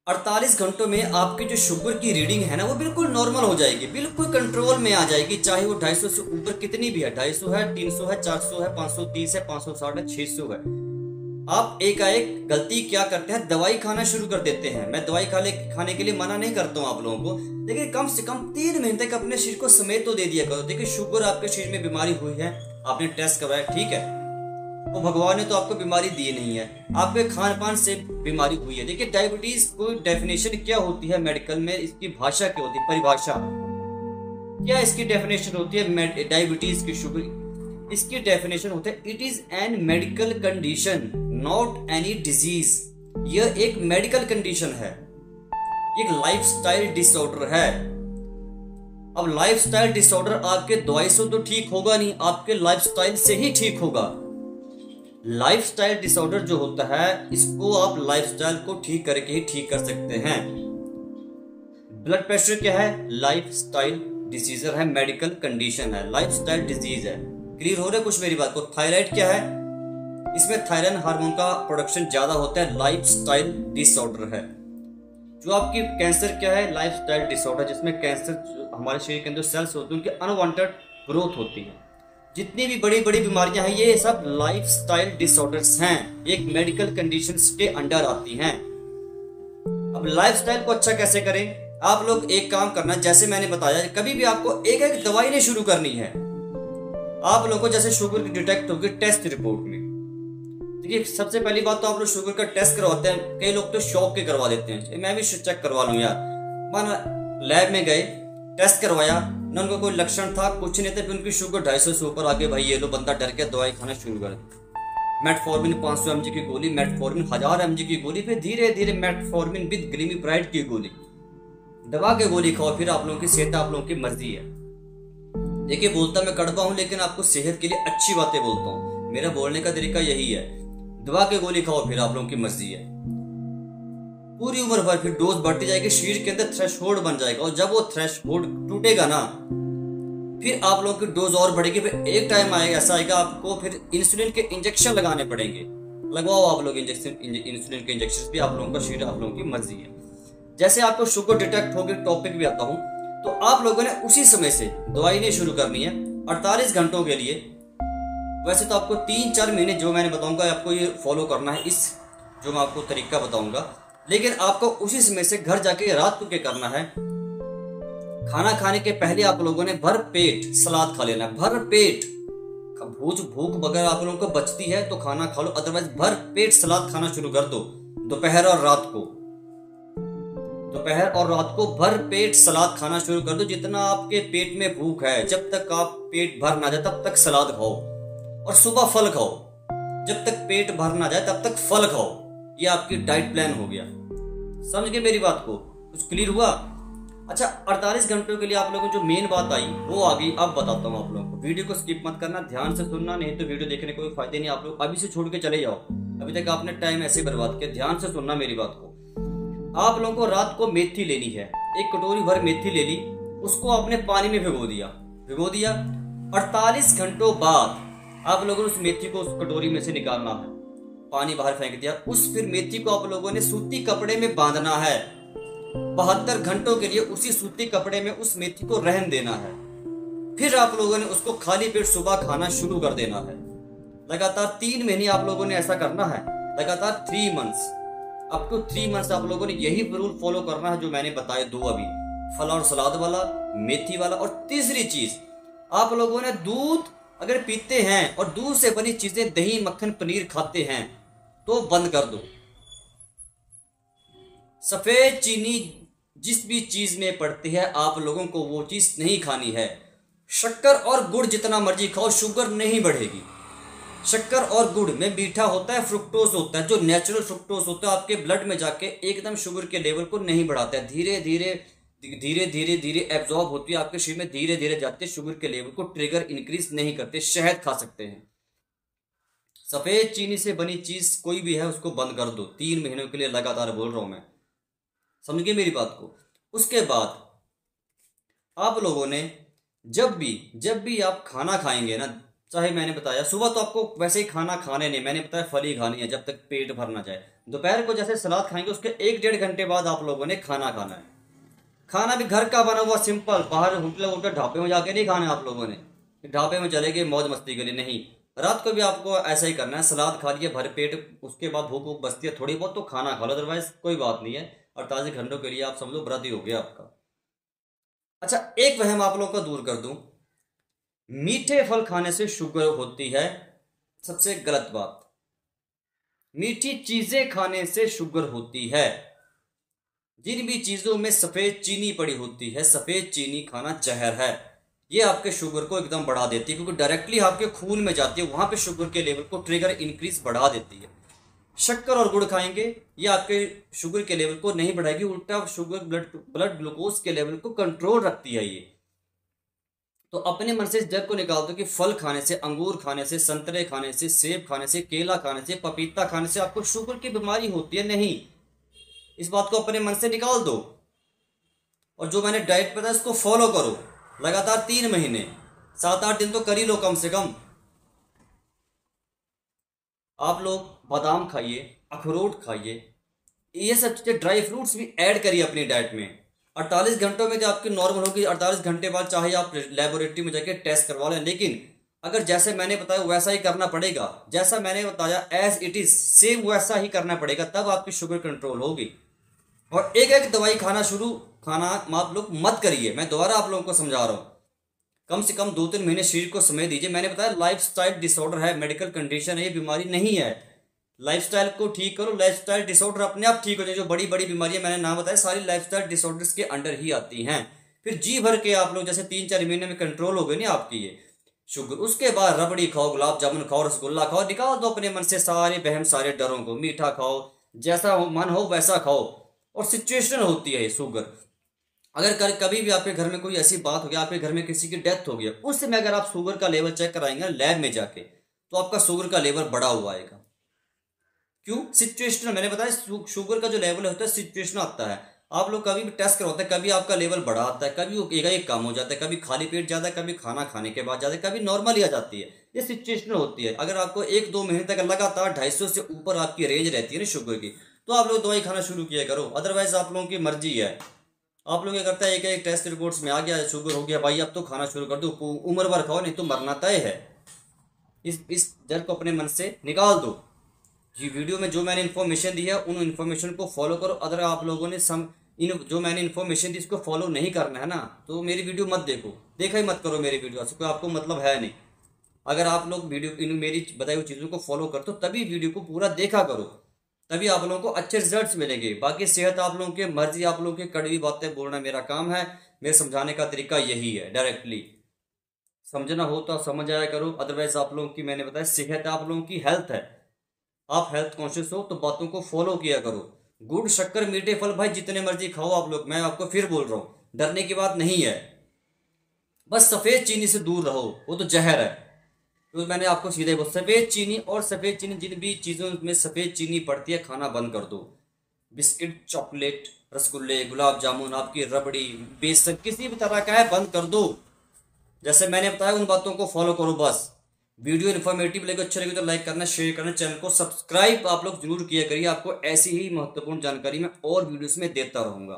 48 घंटों में आपकी जो शुगर की रीडिंग है ना वो बिल्कुल नॉर्मल हो जाएगी, बिल्कुल कंट्रोल में आ जाएगी। चाहे वो 250 से ऊपर कितनी भी है, 250 है, 300 है, 400 है, 530 है, 560 है, 600 है। आप एकाएक गलती क्या करते हैं, दवाई खाना शुरू कर देते हैं। मैं दवाई खाने के लिए मना नहीं करता हूँ आप लोगों को, लेकिन कम से कम 3 महीने तक अपने शरीर को समेट तो दे दिया करो। देखिए शुगर आपके शरीर में बीमारी हुई है, आपने टेस्ट करवाया, ठीक है, वो भगवान ने तो आपको बीमारी दी नहीं है, आपके खान पान से बीमारी हुई है। देखिए डायबिटीज को डेफिनेशन क्या होती है मेडिकल में, इसकी भाषा क्या होती है, परिभाषा क्या इसकी डेफिनेशन होती है डायबिटीज की, शुगर, इसकी डेफिनेशन होती है it is an medical condition not any disease. यह एक मेडिकल कंडीशन है, एक लाइफस्टाइल डिसऑर्डर है। अब लाइफस्टाइल डिसऑर्डर आपके दवाई से तो ठीक होगा नहीं, आपके लाइफस्टाइल से ही ठीक होगा। लाइफस्टाइल डिसऑर्डर जो होता है इसको आप लाइफस्टाइल को ठीक करके ही ठीक कर सकते हैं। ब्लड प्रेशर क्या है, लाइफस्टाइल डिसीजर है, मेडिकल कंडीशन है, लाइफस्टाइल डिजीज है। क्लियर हो रहा है कुछ मेरी बात को। थायराइड क्या है, इसमें थायराइड हार्मोन का प्रोडक्शन ज्यादा होता है, लाइफस्टाइल डिसऑर्डर है। जो आपकी कैंसर क्या है, लाइफस्टाइल डिसऑर्डर, जिसमें कैंसर हमारे शरीर के अंदर सेल्स होते हैं, उनकी अनवांटेड ग्रोथ होती है। जितनी भी बड़ी बड़ी बीमारियां हैं ये सब लाइफस्टाइल डिसऑर्डर्स हैं, एक मेडिकल कंडीशंस के अंडर आती हैं। अब लाइफस्टाइल को अच्छा कैसे करें, आप लोग एक काम करना, जैसे मैंने बताया, कभी भी आपको एक एक दवाई नहीं शुरू करनी है। आप लोगों को जैसे शुगर की डिटेक्ट होगी टेस्ट रिपोर्ट में, देखिए सबसे पहली बात तो आप लोग शुगर का टेस्ट करवाते हैं, कई लोग तो शौक के करवा देते हैं, मैं भी चेक करवा लूं यार, माना लैब में गए टेस्ट करवाया ना, उनको कोई लक्षण था कुछ नहीं था, फिर उनकी शुगर 250 से ऊपर आगे, भाई ये लो, बंदा डर के दवाई खाना शुरू कर, मेटफॉर्मिन 500 mg की गोली, मेटफॉर्मिन 1000 mg की गोली, फिर धीरे धीरे मेटफॉर्मिन विद ग्लिमिप्राइड की गोली, दबा के गोली खाओ। फिर आप लोगों की सेहत आप लोगों की मर्जी है। देखिए बोलता मैं कड़वा हूं लेकिन आपको सेहत के लिए अच्छी बातें बोलता हूं, मेरा बोलने का तरीका यही है। दबा के गोली खाओ, फिर आप लोगों की मर्जी है। पूरी उम्र भर फिर डोज बढ़ती जाएगी, शरीर के अंदर थ्रेशहोल्ड बन जाएगा, और जब वो थ्रेशहोल्ड टूटेगा ना फिर आप लोगों की डोज और बढ़ेगी। फिर एक टाइम आएगा, ऐसा आएगा आपको फिर इंसुलिन के इंजेक्शन लगाने पड़ेंगे, लगवाओ आप लोग इंसुलिन के इंजेक्शन भी, आप लोगों का शरीर आप लोगों की मर्जी है। जैसे आपको शुगर डिटेक्ट होगी, टॉपिक भी आता हूं, तो आप लोगों ने उसी समय से दवाई नहीं शुरू करनी है 48 घंटों के लिए। वैसे तो आपको 3-4 महीने जो मैंने बताऊंगा आपको ये फॉलो करना है, इस जो मैं आपको तरीका बताऊंगा, लेकिन आपको उसी समय से घर जाके रात को क्या करना है, खाना खाने के पहले आप लोगों ने भर पेट सलाद खा लेना, भर पेट। भूख अगर आप लोगों को बचती है तो खाना खा लो, अदरवाइज भर पेट सलाद खाना शुरू कर दो। दोपहर और रात को भर पेट सलाद खाना शुरू कर दो, जितना आपके पेट में भूख है, जब तक आप पेट भर ना जाए तब तक सलाद खाओ, और सुबह फल खाओ, जब तक पेट भर ना जाए तब तक फल खाओ। ये आपकी डाइट प्लान हो गया। समझ गए मेरी बात को, कुछ क्लियर हुआ? अच्छा 48 घंटों के लिए आप लोगों को जो मेन बात आई वो आ गई, अब बताता हूँ आप लोगों को। वीडियो को स्किप मत करना, ध्यान से सुनना, नहीं तो वीडियो देखने कोई फायदे नहीं। आप लोग अभी से छोड़ के चले जाओ, अभी तक आपने टाइम ऐसे बर्बाद किया। ध्यान से सुनना मेरी बात को। आप लोगों को रात को मेथी लेनी है, एक कटोरी भर मेथी ले ली, उसको आपने पानी में भिगो दिया। 48 घंटों बाद आप लोगों ने उस मेथी को उस कटोरी में से निकालना है, पानी बाहर फेंक दिया। उस फिर मेथी को आप लोगों ने सूती कपड़े में बांधना है, 72 घंटों के लिए उसी सूती कपड़े में उस मेथी को रहन देना है। फिर आप लोगों ने उसको खाली पेट सुबह खाना शुरू कर देना है। लगातार 3 महीने आप लोगों ने ऐसा करना है, लगातार 3 मंथ्स, अप टू 3 मंथ्स आप लोगों ने यही रूल फॉलो करना है जो मैंने बताए दो अभी, फल और सलाद वाला, मेथी वाला। और तीसरी चीज, आप लोगों ने दूध अगर पीते हैं और दूध से बनी चीजें, दही मक्खन पनीर खाते हैं तो बंद कर दो। सफेद चीनी जिस भी चीज में पड़ती है आप लोगों को वो चीज नहीं खानी है। शक्कर और गुड़ जितना मर्जी खाओ, शुगर नहीं बढ़ेगी। शक्कर और गुड़ में मीठा होता है, फ्रुक्टोज होता है, जो नेचुरल फ्रुक्टोज होता है आपके ब्लड में जाके एकदम शुगर के लेवल को नहीं बढ़ाता है, धीरे धीरे एब्जॉर्ब होती है आपके शरीर में, धीरे धीरे जाते हैं, शुगर के लेवल को ट्रिगर इंक्रीज नहीं करते। शहद खा सकते हैं। सफेद चीनी से बनी चीज कोई भी है उसको बंद कर दो, 3 महीनों के लिए लगातार बोल रहा हूं मैं, समझ गए मेरी बात को। उसके बाद आप लोगों ने जब भी आप खाना खाएंगे ना, चाहे मैंने बताया सुबह तो आपको वैसे ही खाना खाने नहीं, मैंने बताया फल ही खानी है जब तक पेट भर ना जाए। दोपहर को जैसे सलाद खाएंगे उसके 1-1.5 घंटे बाद आप लोगों ने खाना खाना है। खाना भी घर का बना हुआ सिंपल, बाहर होटल होटल ढाबे में जाके नहीं खाना है आप लोगों ने, ढाबे में चले गए मौज मस्ती के लिए नहीं। रात को भी आपको ऐसा ही करना है, सलाद खा लिए भर पेट, उसके बाद भूख भूख बचती है थोड़ी बहुत तो खाना खा लो, अदरवाइज कोई बात नहीं है। 48 घंटों के लिए आप समझो व्रत ही हो गया आपका। अच्छा, एक वहम आप लोगों का दूर कर दूं, मीठे फल खाने से शुगर होती है, सबसे गलत बात। मीठी चीजें खाने से शुगर होती है। जिन भी चीजों में सफेद चीनी पड़ी होती है, सफेद चीनी खाना जहर है। ये आपके शुगर को एकदम बढ़ा देती है, क्योंकि डायरेक्टली आपके खून में जाती है, वहां पे शुगर के लेवल को ट्रिगर इंक्रीज बढ़ा देती है। शक्कर और गुड़ खाएंगे, ये आपके शुगर के लेवल को नहीं बढ़ाएगी, उल्टा शुगर ब्लड ग्लूकोज के लेवल को कंट्रोल रखती है ये। तो अपने मन से इस डर को निकाल दो कि फल खाने से, अंगूर खाने से, संतरे खाने से, सेब खाने से, केला खाने से, पपीता खाने से आपको शुगर की बीमारी होती है, नहीं। इस बात को अपने मन से निकाल दो। और जो मैंने डाइट बताया इसको फॉलो करो लगातार 3 महीने, 7-8 दिन तो कर ही लो कम से कम। आप लोग बादाम खाइए, अखरोट खाइए, ये सब चीज़ें, ड्राई फ्रूट्स भी ऐड करिए अपनी डाइट में। 48 घंटों में जो आपकी नॉर्मल होगी, 48 घंटे बाद चाहे आप लेबोरेटरी में जाके टेस्ट करवा लें, लेकिन अगर जैसे मैंने बताया वैसा ही करना पड़ेगा, जैसा मैंने बताया एज इट इज सेम वैसा ही करना पड़ेगा, तब आपकी शुगर कंट्रोल होगी। और एक एक दवाई खाना आप लोग मत करिए, मैं दोबारा आप लोगों को समझा रहा हूँ। कम से कम 2-3 महीने शरीर को समय दीजिए। मैंने बताया लाइफस्टाइल डिसऑर्डर है, मेडिकल कंडीशन है, ये बीमारी नहीं है। लाइफस्टाइल को ठीक करो, लाइफस्टाइल डिसऑर्डर अपने आप ठीक हो जाए। जो बड़ी बड़ी बीमारियां मैंने नाम बताया सारी लाइफस्टाइल डिसऑर्डर्स के अंडर ही आती हैं। फिर जी भर के आप लोग जैसे 3-4 महीने में कंट्रोल हो गई ना आपकी ये शुगर, उसके बाद रबड़ी खाओ, गुलाब जामुन खाओ, रसगुल्ला खाओ, निकाल दो अपने मन से सारे बहम सारे डरों को। मीठा खाओ, जैसा मन हो वैसा खाओ। और सिचुएशन होती है ये शुगर, अगर कभी भी आपके घर में कोई ऐसी बात हो गया, आपके घर में किसी की डेथ हो गई, उस समय अगर आप शुगर का लेवल चेक कराएंगे लैब में जाके, तो आपका शुगर का लेवल बढ़ा हुआ आएगा। क्यों? सिचुएशनल, मैंने बताया शुगर का जो लेवल होता है सिचुएशनल आता है। आप लोग कभी भी टेस्ट करवाते हैं, कभी आपका लेवल बढ़ा आता है, कभी वो एक कम हो जाता है, कभी खाली पेट जाता है, कभी खाना खाने के बाद जाता है, कभी नॉर्मल ही आ जाती है। ये सिचुएशनल होती है। अगर आपको 1-2 महीने तक लगातार 250 से ऊपर आपकी रेंज रहती है ना शुगर की, तो आप लोग दवाई खाना शुरू किया करो, अदरवाइज आप लोगों की मर्जी है। आप लोग क्या करता है, एक टेस्ट रिपोर्ट्स में आ गया शुगर हो गया, भाई अब तो खाना शुरू कर दो, उम्र भर खाओ नहीं तो मरना तय है। इस डर को अपने मन से निकाल दो। जी वीडियो में जो मैंने इन्फॉर्मेशन दी है उन इन्फॉर्मेशन को फॉलो करो। अगर आप लोगों ने जो मैंने इन्फॉर्मेशन दी इसको फॉलो नहीं करना है ना, तो मेरी वीडियो मत देखो, देखा ही मत करो मेरी वीडियो, कोई आपको मतलब है नहीं। अगर आप लोग वीडियो मेरी बताई हुई चीज़ों को फॉलो करते हो तभी वीडियो को पूरा देखा करो, तभी आप लोगों को अच्छे रिजल्ट्स मिलेंगे। बाकी सेहत आप लोगों की मर्जी, आप लोगों की कड़वी बातें बोलना मेरा काम है, मेरे समझाने का तरीका यही है। डायरेक्टली समझना हो तो आप समझ आया करो, अदरवाइज आप लोगों की, मैंने बताया सेहत आप लोगों की हेल्थ है, आप हेल्थ कॉन्शियस हो तो बातों को फॉलो किया करो। गुड़ शक्कर मीठे फल भाई जितने मर्जी खाओ आप लोग, मैं आपको फिर बोल रहा हूँ, डरने की बात नहीं है। बस सफेद चीनी से दूर रहो, वो तो जहर है। तो मैंने आपको सीधे बोला, सफेद चीनी और सफेद चीनी जिन भी चीज़ों में सफेद चीनी पड़ती है खाना बंद कर दो। बिस्किट, चॉकलेट, रसगुल्ले, गुलाब जामुन, आपकी रबड़ी, बेसन किसी भी तरह का है बंद कर दो। जैसे मैंने बताया उन बातों को फॉलो करो बस। वीडियो इन्फॉर्मेटिव लगे, अच्छे लगे तो लाइक करना, शेयर करना, चैनल को सब्सक्राइब आप लोग जरूर किया करिए। आपको ऐसी ही महत्वपूर्ण जानकारी मैं और वीडियोस में देता रहूंगा।